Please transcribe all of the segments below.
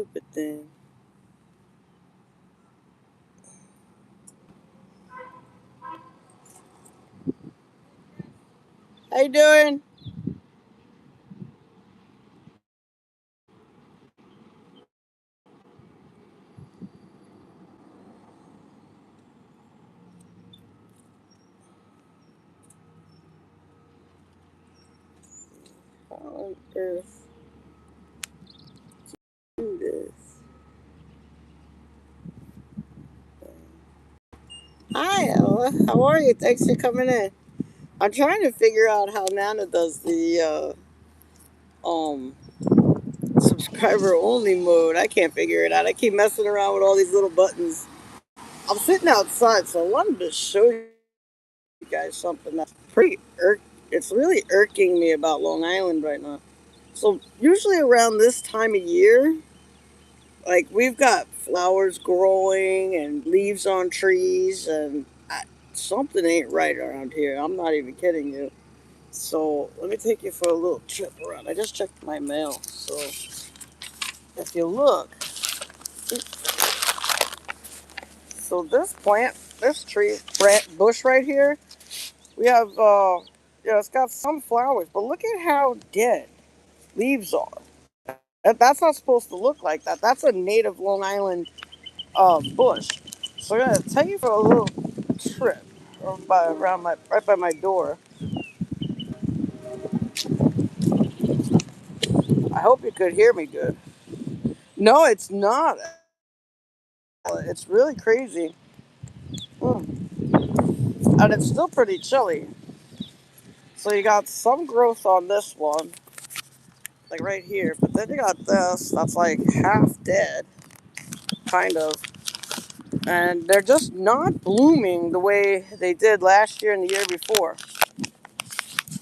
Stupid thing. How you doing? How on earth do this? Hi, Ella. How are you? Thanks for coming in. I'm trying to figure out how Nana does the subscriber only mode. I can't figure it out. I keep messing around with all these little buttons. I'm sitting outside, so I wanted to show you guys something that's pretty it's really irking me about Long Island right now. So usually around this time of year, like we've got flowers growing and leaves on trees, and something ain't right around here. I'm not even kidding you. So let me take you for a little trip around. I just checked my mail. So if you look, so this plant, this tree, bush right here, we have, yeah, it's got some flowers, but look at how dead leaves are. That's not supposed to look like that. That's a native Long Island bush. So I'm gonna take you for a little trip around my right by my door. I hope you could hear me good. No, it's not. It's really crazy. Mm. And it's still pretty chilly. So you got some growth on this one, like right here, but then you got this that's like half dead, kind of. And they're just not blooming the way they did last year and the year before.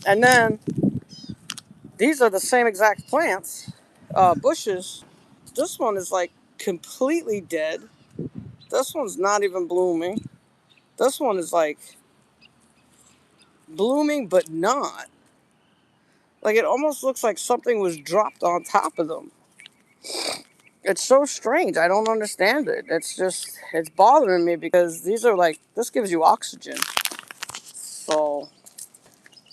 And then these are the same exact plants, bushes. This one is like completely dead. This one's not even blooming. This one is like blooming but not. Like it almost looks like something was dropped on top of them. It's so strange. I don't understand it. It's bothering me because these are like, this gives you oxygen. So,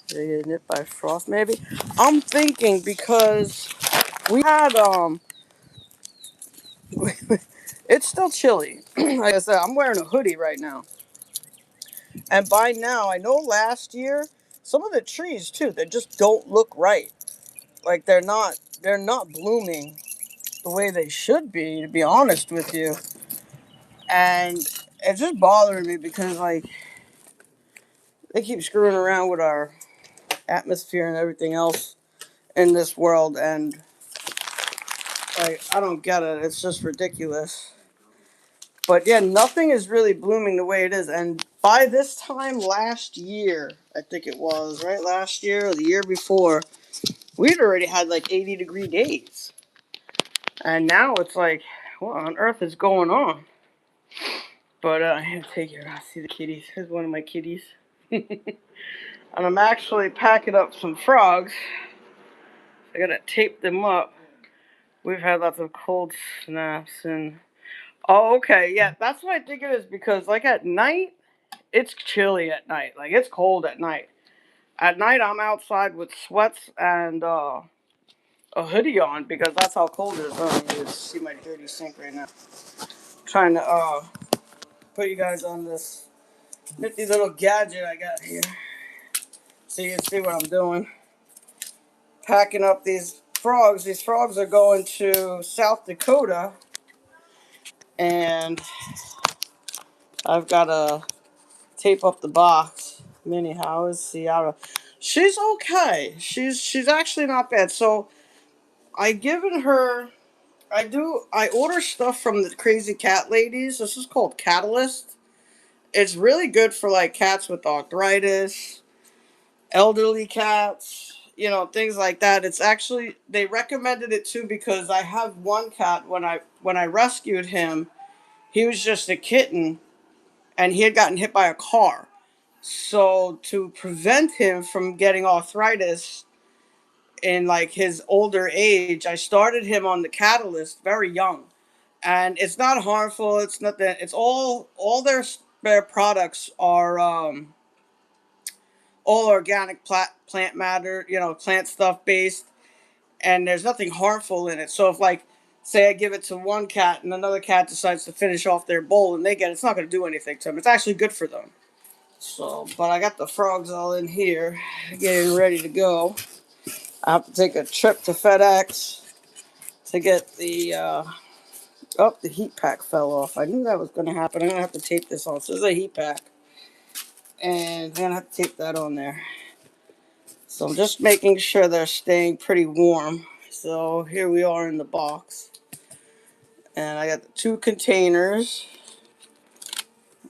they get hit by frost maybe? I'm thinking because we had, it's still chilly. Like I said, I'm wearing a hoodie right now. And by now, I know last year, some of the trees too, they just don't look right. Like they're not blooming the way they should be, to be honest with you. And it's just bothering me because like they keep screwing around with our atmosphere and everything else in this world, and like I don't get it. It's just ridiculous. But yeah, nothing is really blooming the way it is. And by this time last year, I think it was, right? Last year or the year before, we'd already had like 80-degree days. And now it's like, what on earth is going on? But I have to take you around see the kitties. Here's one of my kitties. And I'm actually packing up some frogs. I gotta tape them up. We've had lots of cold snaps and. Oh, okay. Yeah, that's what I think it is because, like, at night, it's chilly at night. Like, it's cold at night. At night, I'm outside with sweats and a hoodie on because that's how cold it is. Oh, you can see my dirty sink right now. Trying to put you guys on this nifty little gadget I got here so you can see what I'm doing. Packing up these frogs. These frogs are going to South Dakota, and I've got to tape up the box. Minnie, how is Ciara? She's okay. She's actually not bad. So I given her. I order stuff from the Crazy Cat Ladies. This is called Catalyst. It's really good for like cats with arthritis, elderly cats, things like that. It's actually they recommended it too because I have one cat when I rescued him, he was just a kitten and he had gotten hit by a car. So to prevent him from getting arthritis, in like his older age. I started him on the Catalyst very young, and it's not harmful. It's nothing. It's all their products are all organic plant matter. You know, plant stuff based, and there's nothing harmful in it. So if like say I give it to one cat and another cat decides to finish off their bowl and they get it, it's not going to do anything to them. It's actually good for them. So, but I got the frogs all in here, getting ready to go. I have to take a trip to FedEx to get the. Oh, the heat pack fell off. I knew that was going to happen. I'm going to have to tape this on. So this is a heat pack, and I'm going to have to tape that on there. So I'm just making sure they're staying pretty warm. So here we are in the box, and I got the 2 containers.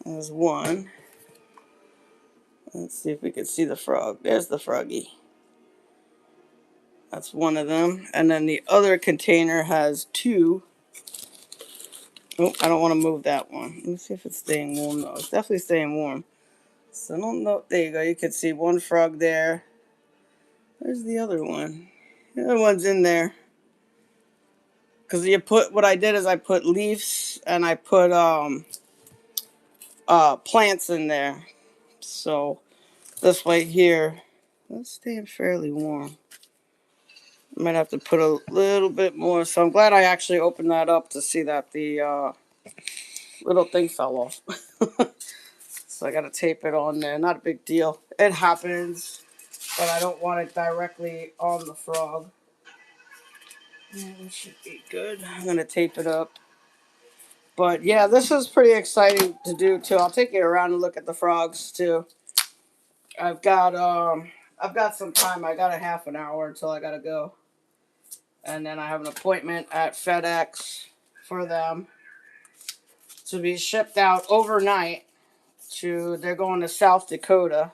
There's one. Let's see if we can see the frog. There's the froggy. That's one of them. And then the other container has 2. Oh, I don't want to move that one. Let me see if it's staying warm. No, it's definitely staying warm. So I don't know. There you go. You can see one frog there. Where's the other one? The other one's in there. Because what I did is I put leaves and I put plants in there. So this way here, that's staying fairly warm. I might have to put a little bit more. So I'm glad I actually opened that up to see that the little thing fell off. So I got to tape it on there. Not a big deal. It happens, but I don't want it directly on the frog. Yeah, that should be good. I'm going to tape it up. But yeah, this is pretty exciting to do too. I'll take you around and look at the frogs too. I've got I've got some time. I got a half an hour until I gotta go. And then I have an appointment at FedEx for them to be shipped out overnight they're going to South Dakota.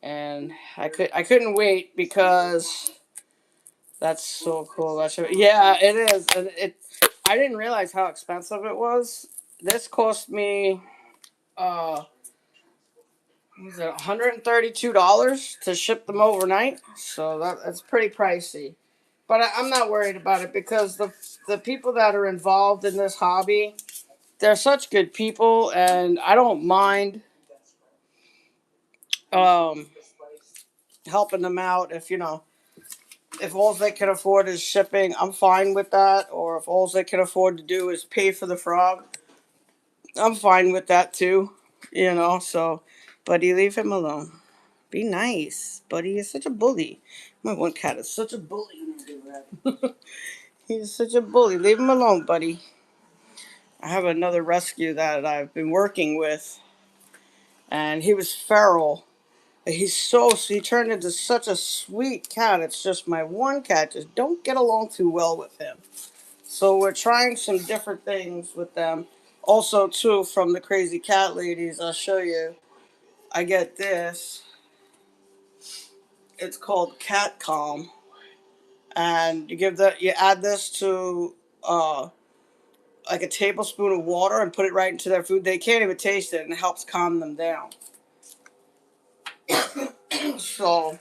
And I couldn't wait because that's so cool. Yeah, it is. And I didn't realize how expensive it was. This cost me was it $132 to ship them overnight? So that's pretty pricey. But I'm not worried about it because the people that are involved in this hobby, they're such good people, and I don't mind um, helping them out if all they can afford is shipping, I'm fine with that. Or if all they can afford to do is pay for the frog, I'm fine with that too. So, buddy, leave him alone. Be nice, buddy. You're such a bully. My one cat is such a bully. He's such a bully. Leave him alone, buddy. I have another rescue that I've been working with, and he was feral. He turned into such a sweet cat. It's just my one cat just don't get along too well with him. So we're trying some different things with them. Also, too, from the crazy cat ladies, I'll show you. I get this. It's called Cat Calm, and you add this to like a tablespoon of water and put it right into their food. They can't even taste it, and it helps calm them down. So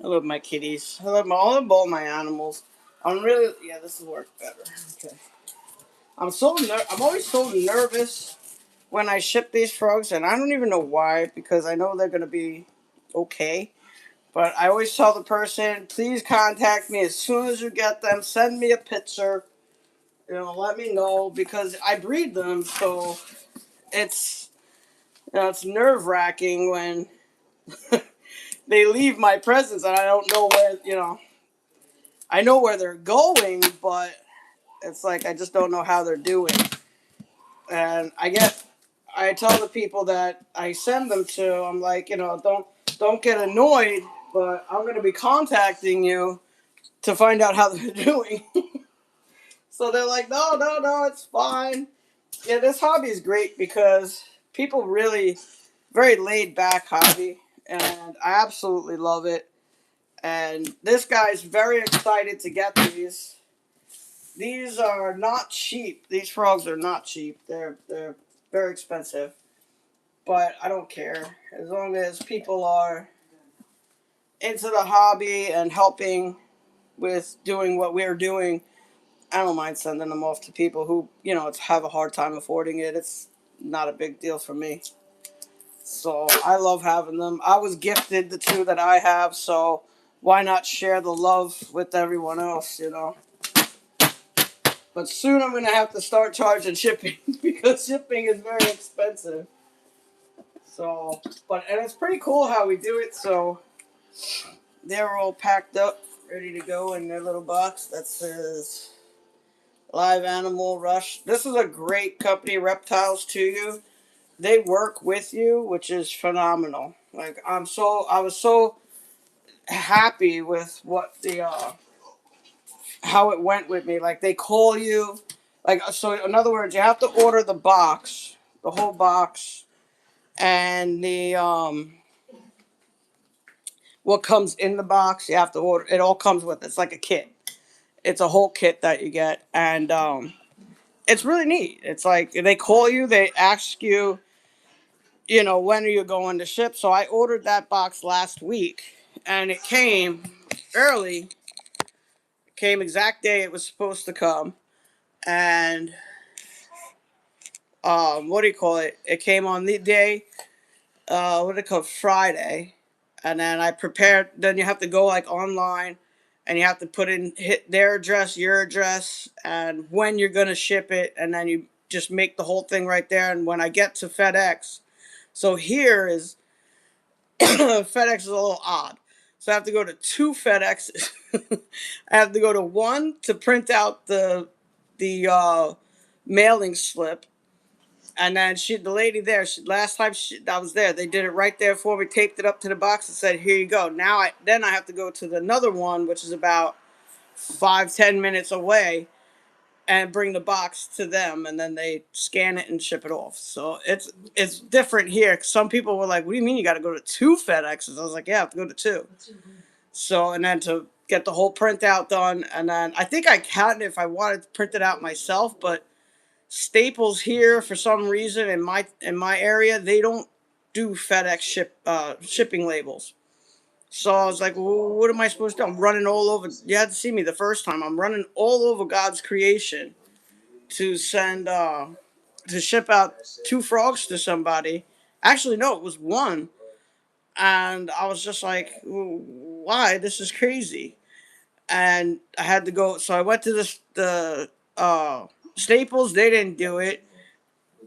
I love my kitties. I love all my animals. This will work better. Okay. I'm always so nervous when I ship these frogs, and I don't even know why, because I know they're gonna be okay. But I always tell the person, please contact me as soon as you get them. Send me a picture. Let me know, because I breed them, so it's it's nerve wracking when they leave my presence and I don't know where I know where they're going, but it's like I just don't know how they're doing. And I tell the people that I send them to, I'm like, don't get annoyed, but I'm going to be contacting you to find out how they're doing. So they're like, no, no, no, it's fine. Yeah, this hobby is great because people really, very laid back hobby, and I absolutely love it. And this guy's very excited to get these. These are not cheap. These frogs are not cheap. They're very expensive. But I don't care. As long as people are into the hobby and helping with doing what we're doing, I don't mind sending them off to people who, have a hard time affording it. It's not a big deal for me. So I love having them. I was gifted the two that I have, so why not share the love with everyone else? But soon I'm going to have to start charging shipping because shipping is very expensive. So, and it's pretty cool how we do it. So they're all packed up, ready to go in their little box that says Live Animal Rush. This is a great company, Reptiles to You. They work with you, which is phenomenal. Like I was so happy with what the how it went with me. Like they call you, like so. In other words, you have to order the box, the whole box, and the what comes in the box. You have to order. It all comes with it. It's like a kit. It's a whole kit that you get, and it's really neat. It's like they call you, they ask you, when are you going to ship? So I ordered that box last week, and it came early. It came exact day it was supposed to come, and what do you call it? It came on the day, what do they call it? Friday, and then I prepared. Then you have to go like online, and you have to hit their address, your address, and when you're gonna ship it, and then you just make the whole thing right there. And when I get to FedEx, so here is FedEx is a little odd. So I have to go to two FedExes. I have to go to one to print out the mailing slip, and then the lady there, last time I was there, they did it right there for me, taped it up to the box, and said, "Here you go." Then I have to go to another one, which is about 5-10 minutes away, and bring the box to them, and then they scan it and ship it off. So it's different here. Some people were like, "What do you mean you got to go to two FedExes?" I was like, "Yeah, I have to go to two." So and then to get the whole printout done, and then I think I can if I wanted to print it out myself, but Staples here for some reason in my area they don't do FedEx shipping labels. So I was like, well, what am I supposed to do? I'm running all over. You had to see me the first time. I'm running all over God's creation to send to ship out two frogs to somebody. Actually, no, it was one, and I was just like, why? This is crazy. And I had to go. So I went to the Staples. They didn't do it.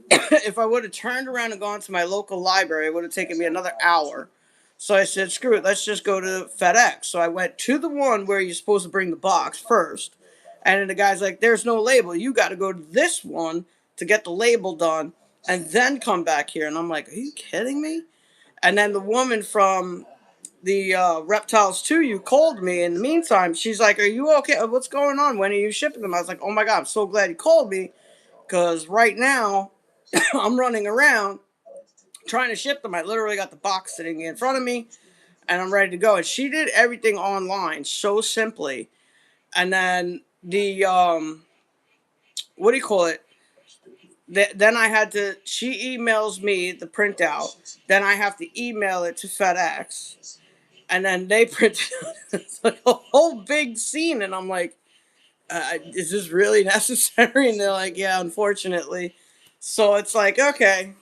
If I would have turned around and gone to my local library, it would have taken me another hour. So I said, screw it, let's just go to FedEx. So I went to the one where you're supposed to bring the box first. And then the guy's like, there's no label. You got to go to this one to get the label done and then come back here. And I'm like, are you kidding me? And then the woman from the Reptiles to You called me in the meantime. She's like, are you okay? What's going on? When are you shipping them? I was like, oh my God, I'm so glad you called me because right now I'm running around trying to ship them. I literally got the box sitting in front of me and I'm ready to go. And she did everything online so simply. And then the what do you call it? Then I had to. She emails me the printout. Then I have to email it to FedEx, and then they print it. It's like a whole big scene, and I'm like, "Is this really necessary?" And they're like, "Yeah, unfortunately." So it's like, okay,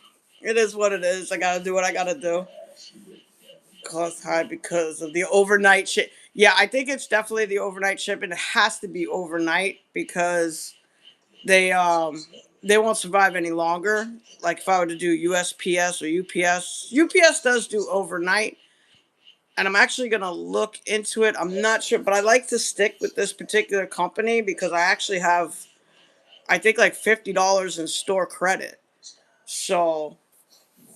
it is what it is. I gotta do what I gotta do. Cost high because of the overnight ship. Yeah, I think it's definitely the overnight shipping. It has to be overnight because they they won't survive any longer. Like if I were to do USPS or UPS, UPS does do overnight, and I'm actually gonna look into it. I'm not sure, but I like to stick with this particular company because I actually have, I think like $50 in store credit. So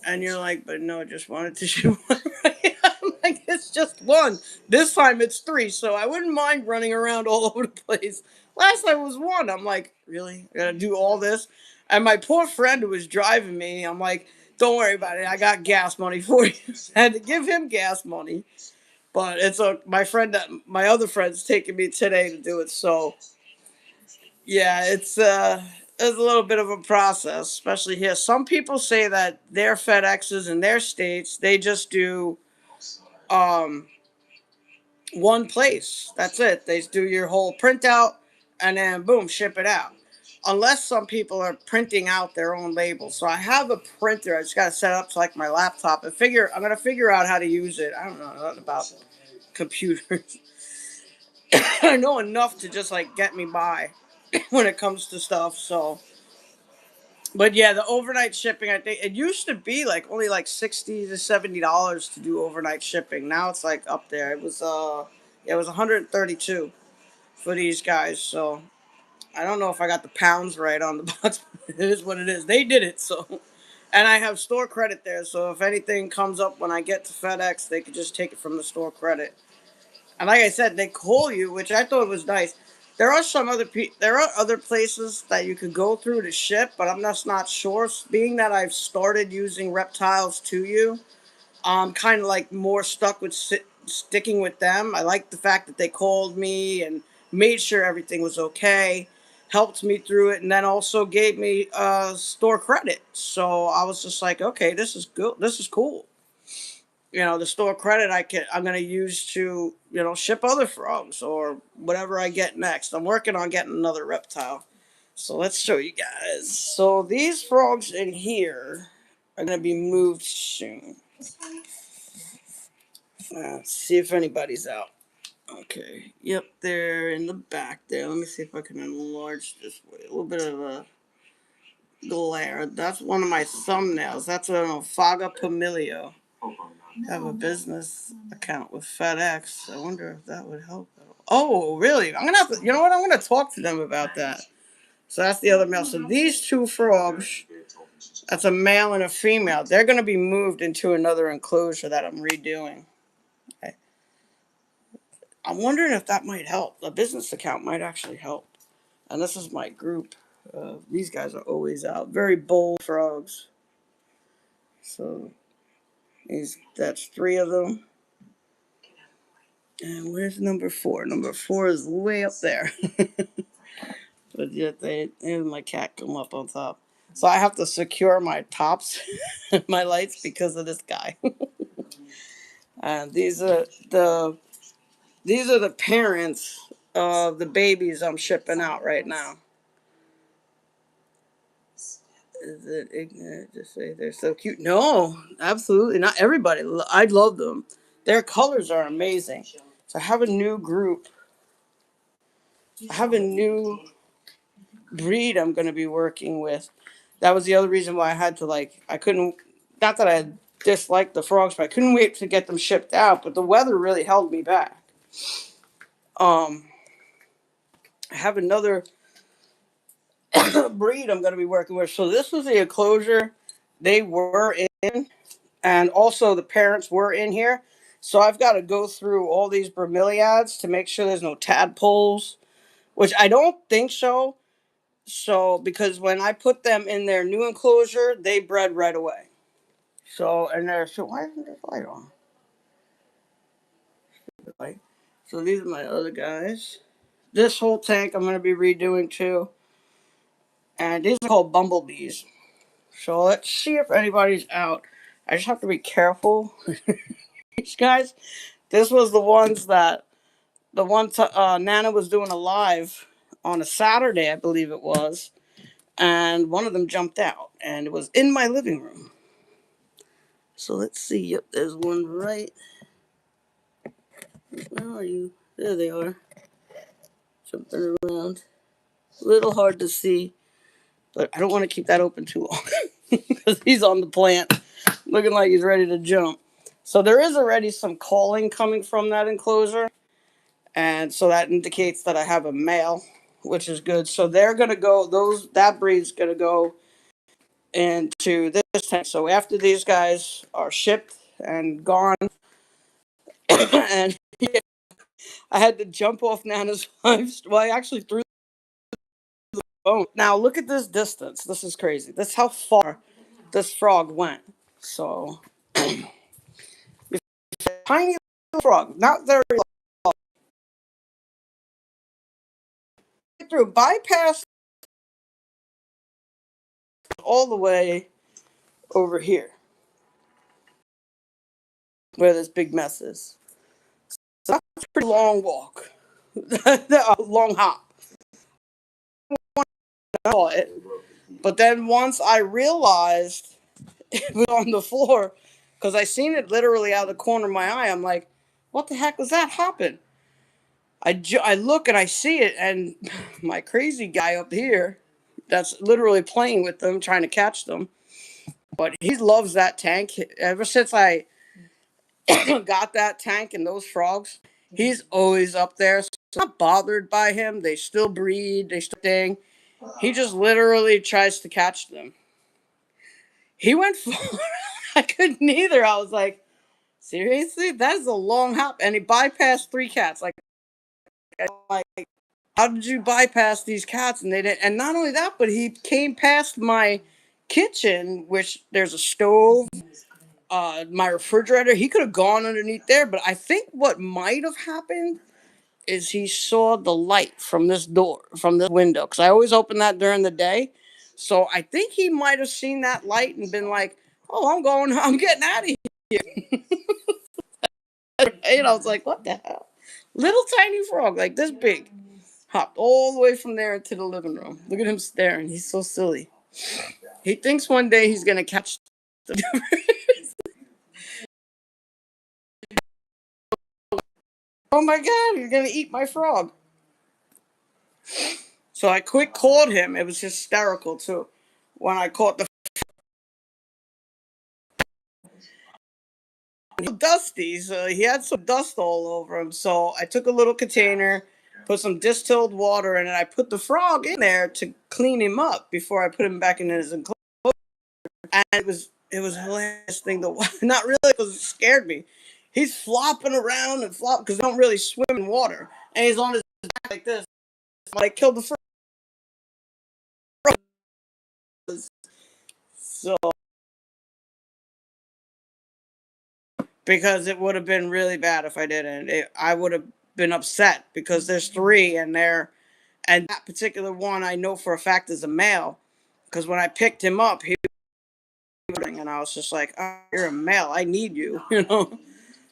and you're like, but no, I just wanted to shoot one. Right? I'm like, it's just one. This time it's three, so I wouldn't mind running around all over the place. Last time was one. I'm like, really? I gotta do all this? And my poor friend who was driving me, I'm like, don't worry about it. I got gas money for you. I had to give him gas money. But my other friend's taking me today to do it. So yeah, it's a little bit of a process, especially here. Some people say that their FedExes in their states they just do um one place. That's it. They do your whole printout and then boom, ship it out. Unless some people are printing out their own labels. So I have a printer. I just got to set up to like my laptop and figure. I'm gonna figure out how to use it. I don't know nothing about computers. I know enough to just like get me by when it comes to stuff. So, but yeah, the overnight shipping. I think it used to be like only like $60 to $70 to do overnight shipping. Now it's like up there. Yeah, it was 132 for these guys. So I don't know if I got the pounds right on the box. It is what it is. They did it. So, and I have store credit there. So if anything comes up when I get to FedEx, they could just take it from the store credit. And like I said, they call you, which I thought was nice. There are some there are other places that you could go through to ship, but I'm just not sure. Being that I've started using Reptiles to You, I'm kind of like more stuck with sticking with them. I like the fact that they called me and made sure everything was okay, helped me through it, and then also gave me store credit. So I was just like, okay, this is good. This is cool. The store credit I'm gonna use to ship other frogs or whatever I get next. I'm working on getting another reptile. So let's show you guys. So these frogs in here are gonna be moved soon. Let's see if anybody's out. Okay. Yep, they're in the back there. Let me see if I can enlarge this way. A little bit of a glare. That's one of my thumbnails. That's an Ophaga Pamilio. I have a business account with FedEx. I wonder if that would help. Oh, really? I'm gonna have to. You know what? I'm gonna talk to them about that. So that's the other male. So these two frogs, that's a male and a female. They're gonna be moved into another enclosure that I'm redoing. Okay. I'm wondering if that might help. A business account might actually help. And this is my group. These guys are always out. Very bold frogs. So that's three of them. And where's number four? Number four is way up there. But yet and my cat come up on top. So I have to secure my tops, my lights because of this guy. And these are the parents of the babies I'm shipping out right now. Is it ignorant to say they're so cute? No, absolutely not. Everybody, I love them. Their colors are amazing. So I have a new group. I have a new breed I'm going to be working with. That was the other reason why I had to I couldn't, not that I disliked the frogs, but I couldn't wait to get them shipped out. But the weather really held me back. Um, I have another breed I'm going to be working with. So this was the enclosure they were in, and also the parents were in here. So I've got to go through all these bromeliads to make sure there's no tadpoles, which I don't think so. So because when I put them in their new enclosure, they bred right away. So why isn't this light on? Light. So these are my other guys. This whole tank I'm going to be redoing too. And these are called bumblebees. So let's see if anybody's out. I just have to be careful. These guys, this was the one Nana was doing a live on a Saturday, I believe it was. And one of them jumped out. And it was in my living room. So let's see. Yep, there's one right. Where are you? There they are. Jumping around. A little hard to see, but I don't want to keep that open too long because he's on the plant looking like he's ready to jump. So there is already some calling coming from that enclosure, and so that indicates that I have a male, which is good. So they're going to go, that breed's going to go into this tank. So after these guys are shipped and gone, and I had to jump off Nana's live. Well, I actually threw the phone. Now look at this distance. This is crazy. This is how far this frog went. So tiny little frog, not very long. Through bypass all the way over here where this big mess is. So that's a pretty long walk, a long hop. I saw it. But then once I realized it was on the floor, because I seen it literally out of the corner of my eye, I'm like, what the heck was that hopping? I look and I see it, and my crazy guy up here that's literally playing with them, trying to catch them. But he loves that tank. Ever since I got that tank and those frogs, he's always up there. So I'm not bothered by him. They still breed, they still thing. He just literally tries to catch them. He went for I couldn't either. I was like, seriously? That is a long hop. And he bypassed three cats. Like how did you bypass these cats? And they didn't. And not only that, but he came past my kitchen, which there's a stove, my refrigerator. He could have gone underneath there, but I think what might have happened is he saw the light from this door, from this window, because I always open that during the day. So I think he might have seen that light and been like, "Oh, I'm getting out of here." And I was like, "What the hell?" Little tiny frog, like this big, hopped all the way from there into the living room. Look at him staring. He's so silly. He thinks one day he's gonna catch the. Oh my god, he's gonna eat my frog. So I quick called him. It was hysterical too. When I caught the dusty, so he had some dust all over him. So I took a little container, put some distilled water in it. I put the frog in there to clean him up before I put him back in his enclosure. And it was a hilarious thing to watch. Not really because it scared me. He's flopping around and flop because they don't really swim in water, and he's on his back like this. I killed the frog. So because it would have been really bad if I didn't. I would have been upset because there's three and that particular one I know for a fact is a male because when I picked him up, he was and I was just like, oh, "You're a male. I need you," you know.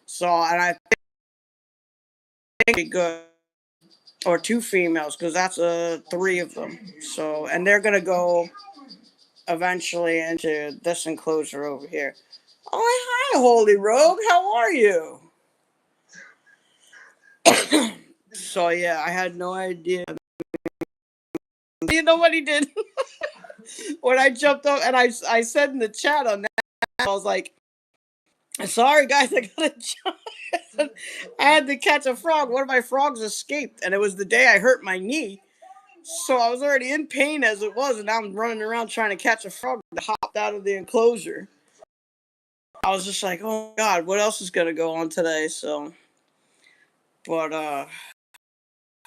So and I think good or two females because that's three of them. So and they're gonna go eventually into this enclosure over here. Oh, hi, Holy Rogue. How are you? So yeah, I had no idea. You know what he did when I jumped up and I said in the chat on that I was like, "Sorry guys, I gotta jump." I had to catch a frog. One of my frogs escaped, and it was the day I hurt my knee. So I was already in pain as it was, and now I'm running around trying to catch a frog that hopped out of the enclosure. I was just like, "Oh God, what else is gonna go on today?" So, but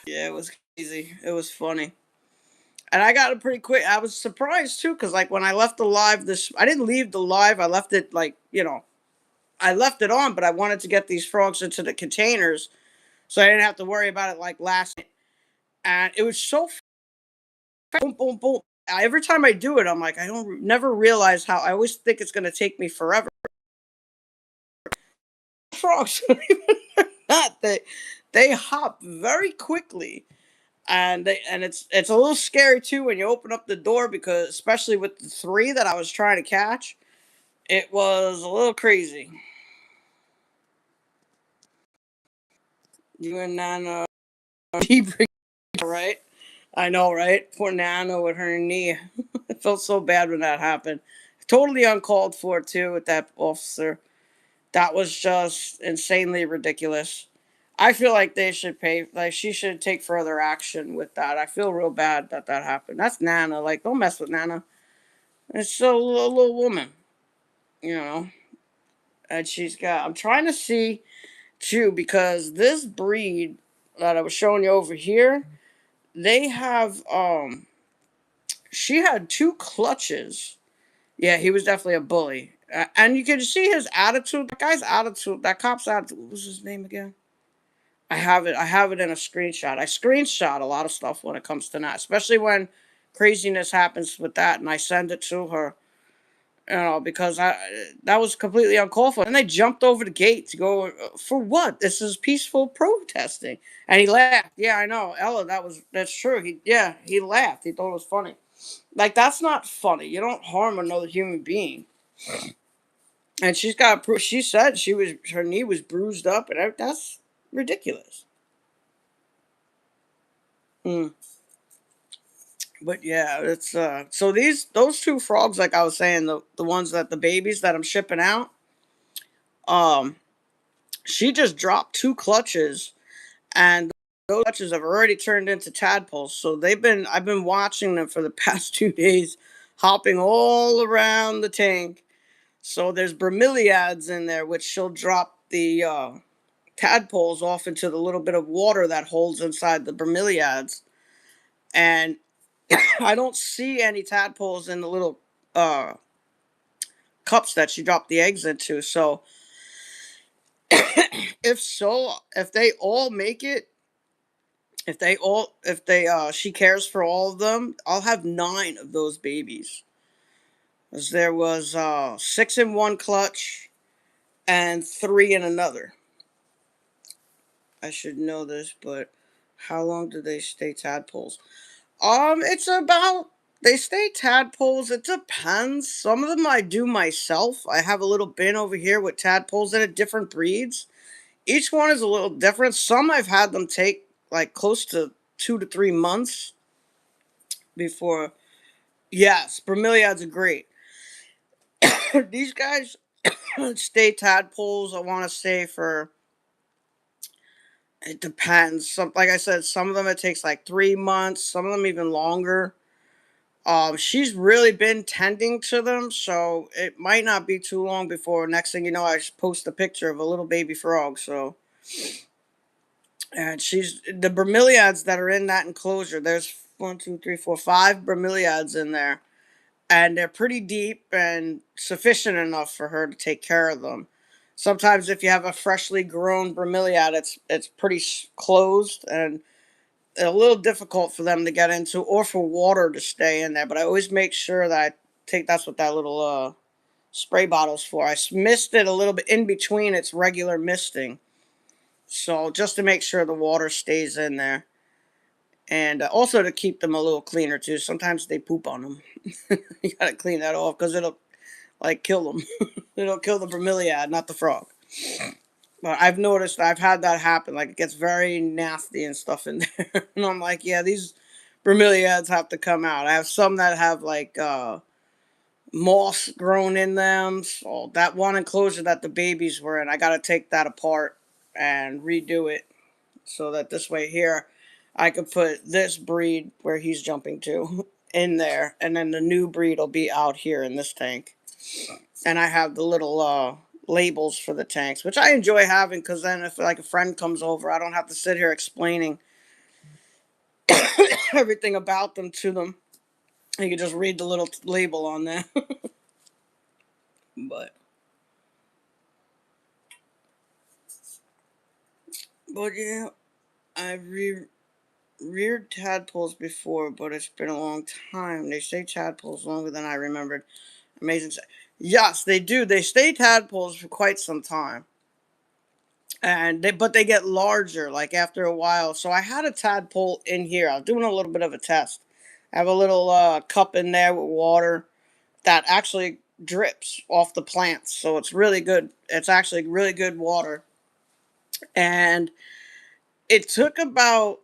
yeah, it was crazy. It was funny. And I got it pretty quick. I was surprised too, because like when I left the live, I didn't leave the live. I left it like I left it on, but I wanted to get these frogs into the containers, so I didn't have to worry about it like last night. And it was so boom, boom, boom. Every time I do it, I'm like, I don't never realize how. I always think it's gonna take me forever. Frogs, not they hop very quickly. And it's a little scary too when you open up the door because especially with the three that I was trying to catch, it was a little crazy. You and Nana, right? I know, right? Poor Nana with her knee. I felt so bad when that happened. Totally uncalled for too with that officer. That was just insanely ridiculous. I feel like they should pay. Like she should take further action with that. I feel real bad that that happened. That's Nana. Like don't mess with Nana. It's still a little woman, you know. And she's got. I'm trying to see too because this breed that I was showing you over here, they have. She had two clutches. Yeah, he was definitely a bully, and you can see his attitude. That guy's attitude. That cop's attitude. What was his name again? I have it. I have it in a screenshot. I screenshot a lot of stuff when it comes to that, especially when craziness happens with that, and I send it to her. because I that was completely uncalled for. And they jumped over the gate to go for what? This is peaceful protesting. And he laughed. Yeah, I know, Ella. That's true. He laughed. He thought it was funny. Like that's not funny. You don't harm another human being. And she said her knee was bruised up, and that's ridiculous. Mm. But yeah, it's so those two frogs, like I was saying, the ones that the babies that I'm shipping out, um, she just dropped two clutches, and those clutches have already turned into tadpoles. So I've been watching them for the past 2 days, hopping all around the tank. So there's bromeliads in there, which she'll drop the tadpoles off into the little bit of water that holds inside the bromeliads, and I don't see any tadpoles in the little uh, cups that she dropped the eggs into. So if they all make it, if they she cares for all of them, I'll have 9 of those babies. As there was 6 in one clutch and 3 in another. I should know this, but how long do they stay tadpoles? It's about they stay tadpoles. It depends. Some of them I do myself. I have a little bin over here with tadpoles in it, different breeds. Each one is a little different. Some I've had them take like close to 2 to 3 months before. Yes, bromeliads are great. These guys stay tadpoles. I want to say for it depends. Some like I said, some of them it takes like 3 months. Some of them even longer. She's really been tending to them, so it might not be too long before next thing you know, I just post a picture of a little baby frog. So, and she's the bromeliads that are in that enclosure. There's one, two, three, four, 5 bromeliads in there, and they're pretty deep and sufficient enough for her to take care of them. Sometimes, if you have a freshly grown bromeliad, it's pretty closed and a little difficult for them to get into or for water to stay in there. But I always make sure that that's what that little spray bottle's for. I mist it a little bit in between its regular misting. So just to make sure the water stays in there. And also to keep them a little cleaner too. Sometimes they poop on them. You gotta clean that off because it'll like kill them. It'll kill the bromeliad, not the frog. But I've noticed I've had that happen. Like it gets very nasty and stuff in there. And I'm like, yeah, these bromeliads have to come out. I have some that have like moss grown in them. So that one enclosure that the babies were in, I got to take that apart and redo it so that this way here I could put this breed where he's jumping to in there, and then the new breed will be out here in this tank. And I have the little labels for the tanks, which I enjoy having because then if like a friend comes over, I don't have to sit here explaining everything about them to them. You can just read the little label on there. but but yeah, I've reared tadpoles before, but it's been a long time. They stay tadpoles longer than I remembered. Amazing. Yes, they do. They stay tadpoles for quite some time. And they get larger like after a while. So I had a tadpole in here. I was doing a little bit of a test. I have a little cup in there with water that actually drips off the plants. So it's really good. It's actually really good water. And it took about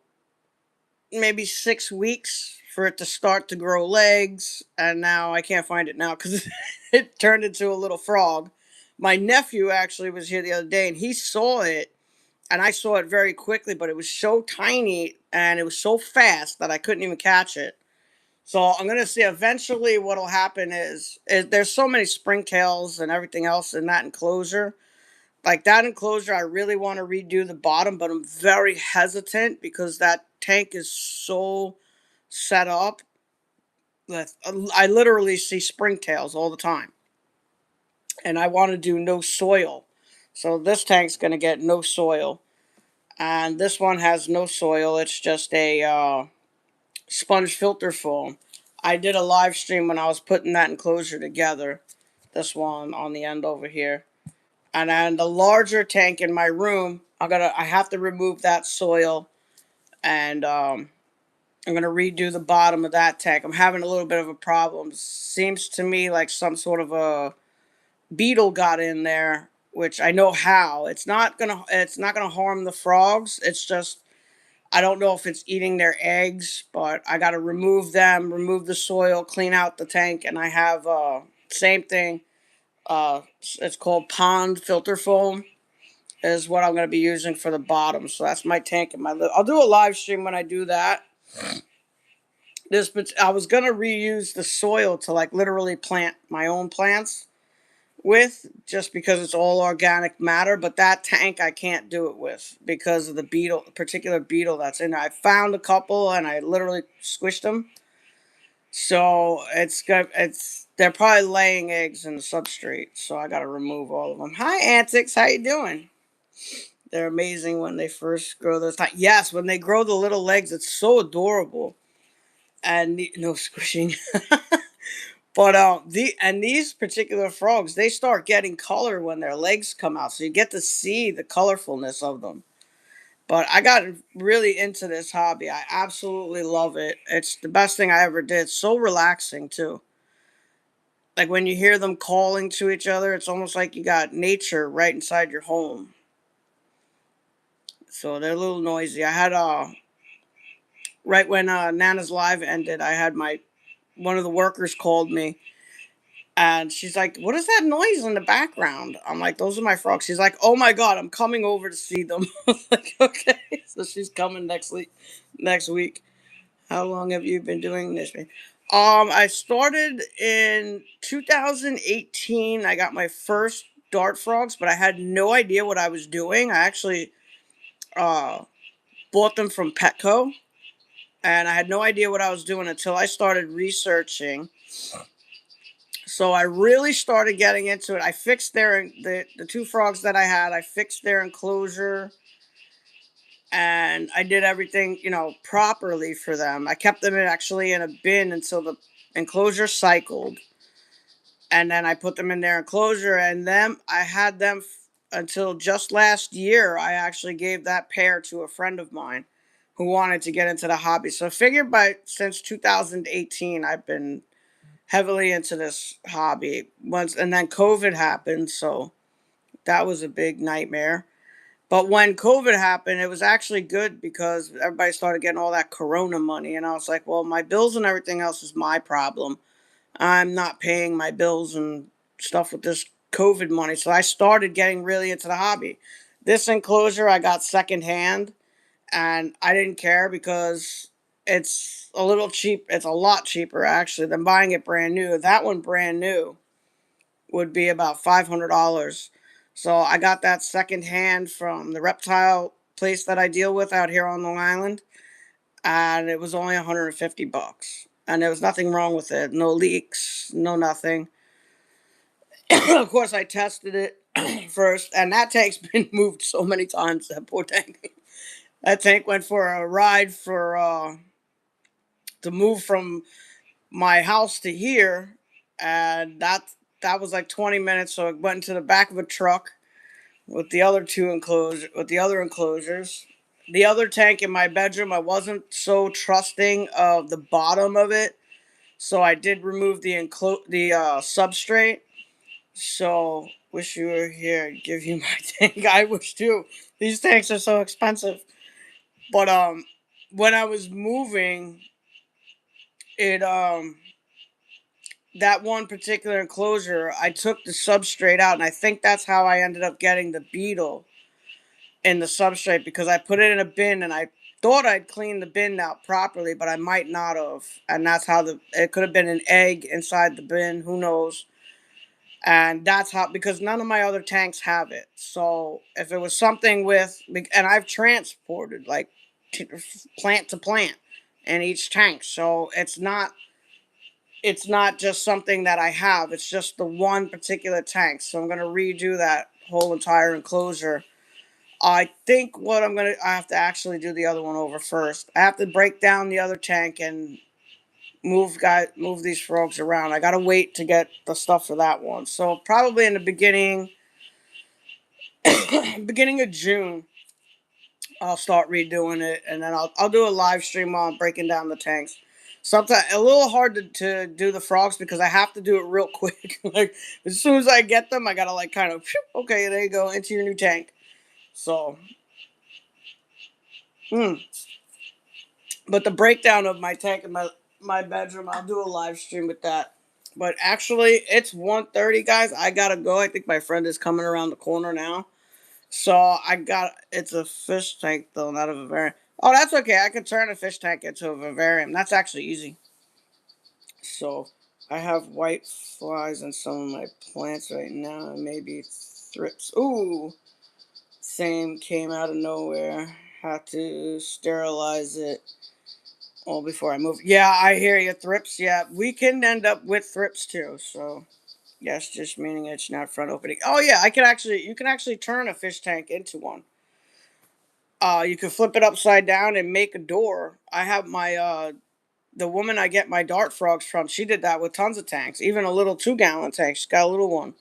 maybe 6 weeks for it to start to grow legs, and now I can't find it now because it turned into a little frog. My nephew actually was here the other day, and he saw it, and I saw it very quickly, but it was so tiny and it was so fast that I couldn't even catch it. So I'm gonna see eventually what'll happen is there's so many springtails and everything else in that enclosure. Like that enclosure, I really want to redo the bottom, but I'm very hesitant because that tank is so set up that I literally see springtails all the time. And I want to do no soil. So this tank's going to get no soil. And this one has no soil. It's just a sponge filter foam. I did a live stream when I was putting that enclosure together. this one on the end over here. And then the larger tank in my room, I have to remove that soil, and I'm gonna redo the bottom of that tank. I'm having a little bit of a problem. Seems to me like some sort of a beetle got in there, which I know how. It's not gonna harm the frogs. It's just I don't know if it's eating their eggs, but I got to remove them, remove the soil, clean out the tank, and I have same thing. It's called pond filter foam is what I'm going to be using for the bottom. So that's my tank and I'll do a live stream when I do that. But I was going to reuse the soil to like literally plant my own plants with, just because it's all organic matter. But that tank I can't do it with because of the particular beetle that's in there. I found a couple and I literally squished them. So they're probably laying eggs in the substrate. So I got to remove all of them. Hi Antics, how you doing? They're amazing when they first grow those. Yes, when they grow the little legs, it's so adorable. And no squishing. But these particular frogs, they start getting color when their legs come out, so you get to see the colorfulness of them. But I got really into this hobby. I absolutely love it. It's the best thing I ever did. So relaxing too. Like when you hear them calling to each other, it's almost like you got nature right inside your home. So they're a little noisy. I had right when Nana's live ended, I had my one of the workers called me. And she's like, "What is that noise in the background?" I'm like, "Those are my frogs." She's like, "Oh my god, I'm coming over to see them." I was like, "Okay." So she's coming next week. Next week. How long have you been doing this? I started in 2018. I got my first dart frogs, but I had no idea what I was doing. I actually uh, bought them from Petco, and I had no idea what I was doing until I started researching. So I really started getting into it. I fixed the two frogs that I had. I fixed their enclosure, and I did everything properly for them. I kept them actually in a bin until the enclosure cycled, and then I put them in their enclosure. And then I had them until just last year. I actually gave that pair to a friend of mine who wanted to get into the hobby. So I figured by since 2018, I've been heavily into this hobby once, and then COVID happened, so that was a big nightmare. But when COVID happened, it was actually good because everybody started getting all that corona money, and I was like, well, my bills and everything else is my problem. I'm not paying my bills and stuff with this COVID money. So I started getting really into the hobby. This enclosure I got secondhand, and I didn't care because it's a little cheap. It's a lot cheaper actually than buying it brand new. That one brand new would be about $500. So I got that secondhand from the reptile place that I deal with out here on Long Island, and it was only 150 bucks. And there was nothing wrong with it. No leaks, no nothing. Of course, I tested it first, and that tank's been moved so many times. That poor tank. That tank went for a ride for to move from my house to here, and that was like 20 minutes. So it went into the back of a truck with the other two enclosures, with the other enclosures. The other tank in my bedroom, I wasn't so trusting of the bottom of it, so I did remove the substrate. So wish you were here. I'd give you my tank. I wish too. These tanks are so expensive. But when I was moving, it that one particular enclosure, I took the substrate out, and I think that's how I ended up getting the beetle in the substrate, because I put it in a bin and I thought I'd cleaned the bin out properly, but I might not have, and that's how it could have been an egg inside the bin. Who knows? And that's how, because none of my other tanks have it. So if it was something and I've transported like plant to plant in each tank, so it's not just something that I have. It's just the one particular tank. So I'm gonna redo that whole entire enclosure. I think I have to actually do the other one over first. I have to break down the other tank and move these frogs around. I gotta wait to get the stuff for that one. So probably in the beginning of June, I'll start redoing it, and then I'll do a live stream on breaking down the tanks. Sometimes a little hard to do the frogs because I have to do it real quick. Like as soon as I get them, I gotta like kind of okay, there you go into your new tank. So, mm. But the breakdown of my tank in my bedroom, I'll do a live stream with that. But actually, it's 1:30, guys. I gotta go. I think my friend is coming around the corner now. So I got it's a fish tank though, not a vivarium. Oh, that's okay. I can turn a fish tank into a vivarium. That's actually easy. So I have white flies in some of my plants right now, and maybe thrips. Ooh, same came out of nowhere. Had to sterilize it all before I move. Yeah, I hear you, thrips. Yeah, we can end up with thrips too. So yes, just meaning it's not front opening. Oh yeah, you can actually turn a fish tank into one. You can flip it upside down and make a door. I have my the woman I get my dart frogs from. She did that with tons of tanks, even a little 2 gallon tank. She's got a little one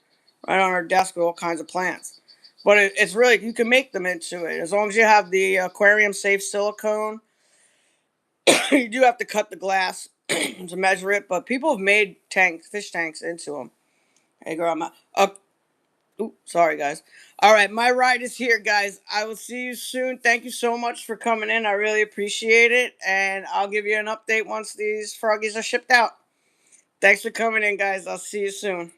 right on her desk with all kinds of plants. But it's really you can make them into it as long as you have the aquarium safe silicone. You do have to cut the glass to measure it, but people have made fish tanks into them. Hey, girl, ooh, sorry, guys. All right, my ride is here, guys. I will see you soon. Thank you so much for coming in. I really appreciate it. And I'll give you an update once these froggies are shipped out. Thanks for coming in, guys. I'll see you soon.